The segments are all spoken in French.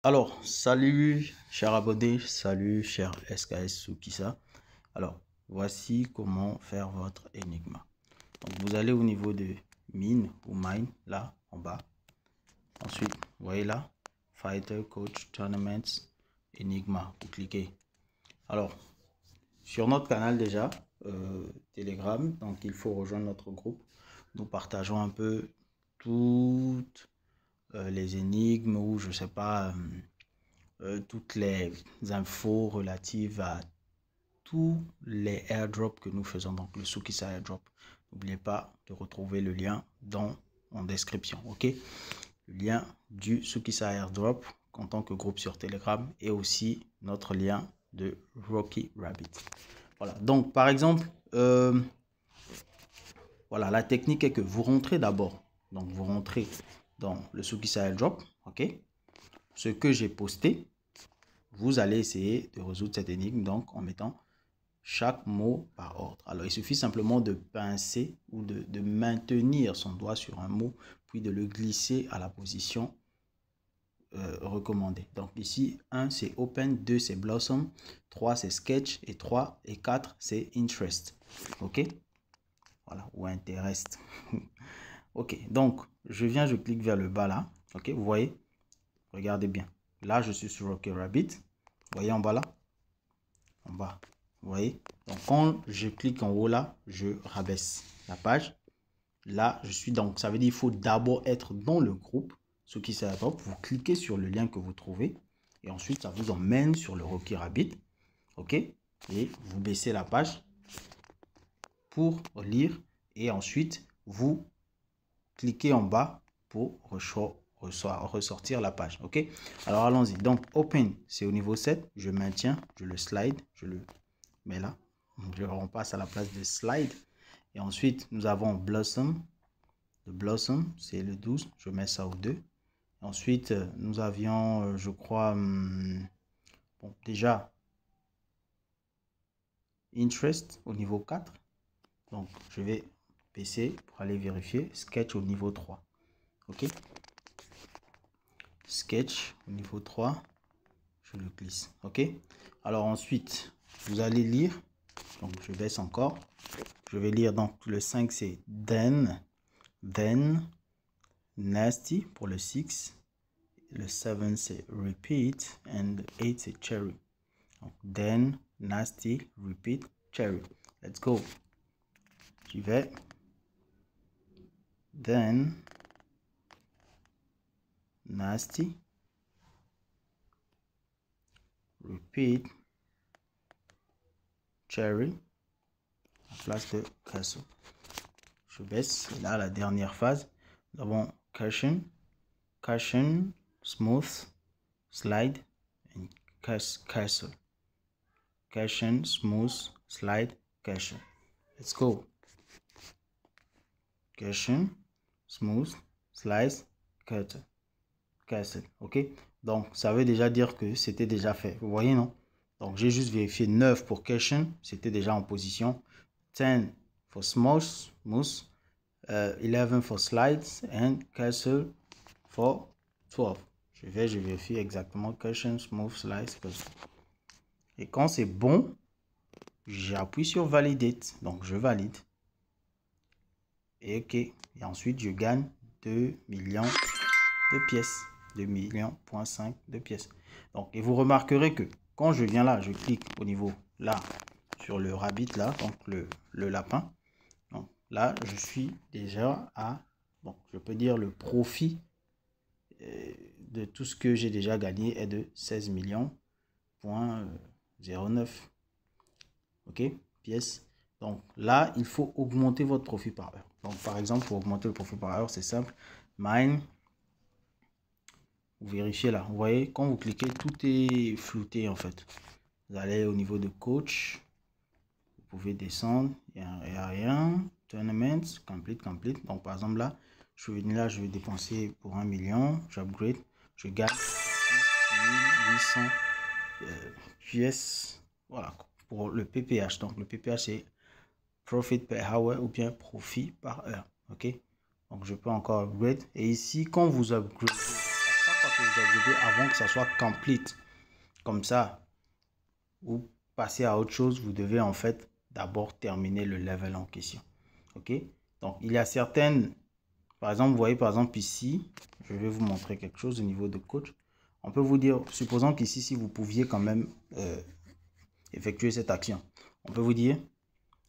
Alors, salut cher abonné, salut cher SKS Sukisa. Alors, voici comment faire votre Enigma. Donc, vous allez au niveau de mine ou mine, là, en bas. Ensuite, vous voyez là, Fighter, Coach, Tournaments, Enigma. Vous cliquez. Alors, sur notre canal déjà, Telegram, donc il faut rejoindre notre groupe. Nous partageons un peu toutes les énigmes ou je sais pas... toutes les infos relatives à tous les airdrops que nous faisons, donc le Sukisa airdrop. N'oubliez pas de retrouver le lien en description, ok? Le lien du Sukisa airdrop en tant que groupe sur Telegram et aussi notre lien de Rocky Rabbit. Voilà, donc par exemple, voilà, la technique est que vous rentrez d'abord, donc vous rentrez dans le Sukisa airdrop, ok? Ce que j'ai posté, vous allez essayer de résoudre cette énigme donc en mettant chaque mot par ordre. Alors, il suffit simplement de pincer ou de maintenir son doigt sur un mot, puis de le glisser à la position recommandée. Donc ici, 1 c'est Open, 2 c'est Blossom, 3 c'est Sketch et 3 et 4 c'est Interest. Ok? Voilà, ou Interest. Ok, donc je clique vers le bas là. Ok, vous voyez? Regardez bien. Là, je suis sur Rocky Rabbit. Vous voyez en bas là? En bas. Vous voyez? Donc, quand je clique en haut là, je rabaisse la page. Là, je suis donc, ça veut dire qu'il faut d'abord être dans le groupe. Ce qui s'adapte, vous cliquez sur le lien que vous trouvez. Et ensuite, ça vous emmène sur le Rocky Rabbit. OK? Et vous baissez la page pour lire. Et ensuite, vous cliquez en bas pour ressortir la page. OK? Alors, allons-y. Donc, Open, c'est au niveau 7. Je maintiens, je le slide, je le mets là. On passe à la place de slide. Et ensuite, nous avons Blossom. Le Blossom, c'est le 12. Je mets ça au 2. Ensuite, nous avions, je crois, bon, déjà, Interest au niveau 4. Donc, je vais baisser pour aller vérifier. Sketch au niveau 3. OK? Sketch au niveau 3. Je le glisse. OK? Alors ensuite, vous allez lire. Donc, je baisse encore. Je vais lire donc le 5, c'est then, nasty pour le 6. Le 7, c'est repeat. And le 8, c'est cherry. Donc, then, nasty, repeat, cherry. Let's go. J'y vais. Then, nasty, repeat, cherry. En place de castle. Je baisse. Et là, la dernière phase, nous avons cushion, smooth, slide, and castle. Cushion, smooth, slide, castle. Let's go. Cushion, smooth, slice, castle. Ok? Donc, ça veut déjà dire que c'était déjà fait. Vous voyez, non? Donc, j'ai juste vérifié 9 pour cushion. C'était déjà en position. 10 for smooth, 11 for slides, and castle for 12. Je vérifie exactement cushion, smooth, slice, castle. Et quand c'est bon, j'appuie sur validate. Donc, je valide. Et OK. Et ensuite, je gagne 2 millions de pièces. 2 millions, 5 de pièces. Donc, et vous remarquerez que quand je viens là, je clique au niveau là, sur le rabbit là, donc le lapin. Donc là, je suis déjà à, bon, je peux dire le profit de tout ce que j'ai déjà gagné est de 16 millions, 09. OK, pièces. Donc là, il faut augmenter votre profit par heure. Donc par exemple, pour augmenter le profit par heure, c'est simple. Mine. Vous vérifiez là. Vous voyez, quand vous cliquez, tout est flouté en fait. Vous allez au niveau de coach. Vous pouvez descendre. Il n'y a rien. Tournament, complete. Donc par exemple là, je vais venir là, je vais dépenser pour 1 million. J'upgrade. Je gagne 800 pièces. Voilà. Pour le PPH. Donc le PPH c'est Profit per hour ou bien profit par heure. OK. Donc je peux encore upgrade. Et ici, quand vous upgradez, à chaque fois que vous exécutez avant que ça soit complete. Comme ça, vous passez à autre chose, vous devez en fait d'abord terminer le level en question. Ok? Donc, il y a certaines, par exemple, vous voyez par exemple ici, je vais vous montrer quelque chose au niveau de coach. On peut vous dire, supposons qu'ici, si vous pouviez quand même effectuer cette action, on peut vous dire,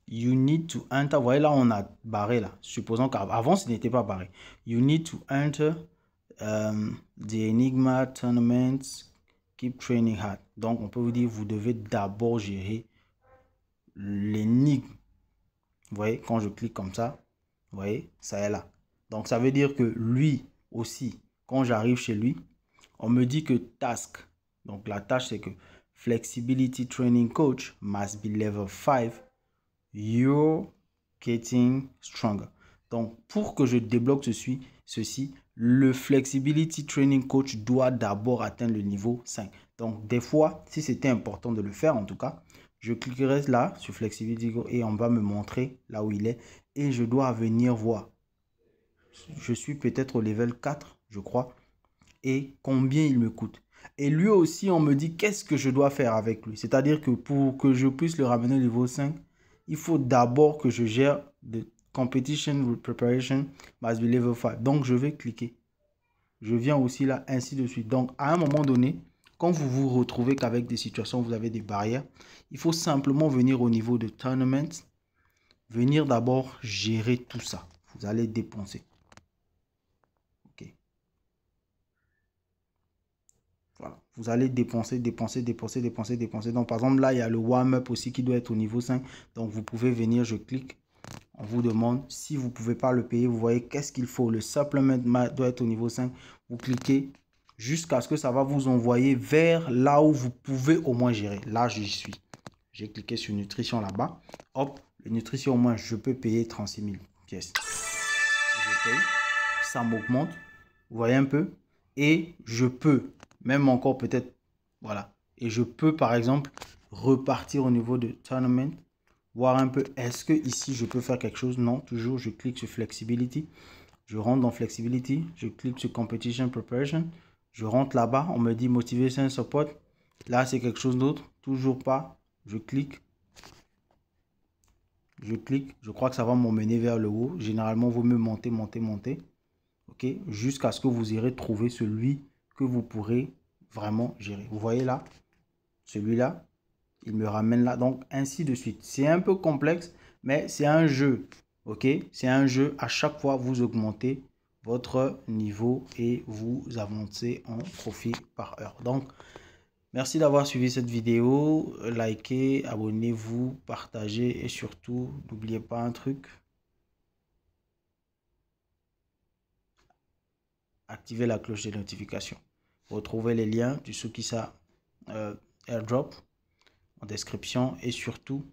you need to enter, vous voyez là, on a barré là, supposons qu'avant, ce n'était pas barré. You need to enter the Enigma tournaments, keep training hard. Donc, on peut vous dire, vous devez d'abord gérer l'énigme. Vous voyez, quand je clique comme ça, vous voyez, ça est là. Donc, ça veut dire que lui aussi, quand j'arrive chez lui, on me dit que task. Donc, la tâche, c'est que Flexibility Training Coach must be level 5. You're getting stronger. Donc, pour que je débloque ceci, le Flexibility Training Coach doit d'abord atteindre le niveau 5. Donc, des fois, si c'était important de le faire, en tout cas, je cliquerai là sur Flexibility et on va me montrer là où il est. Et je dois venir voir. Je suis peut-être au level 4, je crois. Et combien il me coûte. Et lui aussi, on me dit qu'est-ce que je dois faire avec lui. C'est-à-dire que pour que je puisse le ramener au niveau 5, il faut d'abord que je gère de competition preparation must be level 5. Donc, je vais cliquer. Je viens aussi là, ainsi de suite. Donc, à un moment donné, quand vous vous retrouvez qu'avec des situations où vous avez des barrières, il faut simplement venir au niveau de tournament, venir d'abord gérer tout ça. Vous allez dépenser. OK. Voilà. Vous allez dépenser. Donc, par exemple, là, il y a le warm-up aussi qui doit être au niveau 5. Donc, vous pouvez venir, je clique. On vous demande, si vous ne pouvez pas le payer, vous voyez qu'est-ce qu'il faut. Le supplement doit être au niveau 5. Vous cliquez jusqu'à ce que ça va vous envoyer vers là où vous pouvez au moins gérer. Là, j'y suis. J'ai cliqué sur nutrition là-bas. Hop, le nutrition, au moins, je peux payer 36 000 pièces. Je paye. Ça m'augmente. Vous voyez un peu. Et je peux, même encore peut-être, voilà. Et je peux, par exemple, repartir au niveau de tournament. Voir un peu, est-ce que ici, je peux faire quelque chose? Non, toujours, je clique sur Flexibility. Je rentre dans Flexibility. Je clique sur Competition Preparation. Je rentre là-bas. On me dit Motivation Support. Là, c'est quelque chose d'autre. Toujours pas. Je clique. Je crois que ça va m'emmener vers le haut. Généralement, vous me montez. OK? Jusqu'à ce que vous irez trouver celui que vous pourrez vraiment gérer. Vous voyez là? Celui-là, il me ramène là. Donc, ainsi de suite. C'est un peu complexe, mais c'est un jeu. OK? C'est un jeu. À chaque fois, vous augmentez votre niveau et vous avancez en profit par heure. Donc, merci d'avoir suivi cette vidéo. Likez, abonnez-vous, partagez et surtout, n'oubliez pas un truc. Activez la cloche de notification. Retrouvez les liens du Sukisa airdrop en description et surtout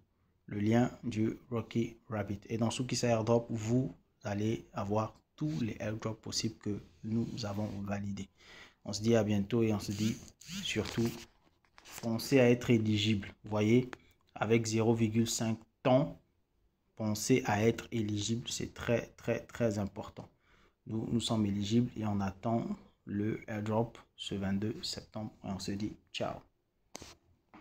le lien du Rocky Rabbit. Et dans Sukisa airdrop, vous allez avoir tous les airdrops possibles que nous avons validés. On se dit à bientôt et on se dit surtout, pensez à être éligible. Vous voyez, avec 0,5 temps, pensez à être éligible. C'est très important. Nous sommes éligibles et on attend le airdrop ce 22 septembre. Et on se dit ciao.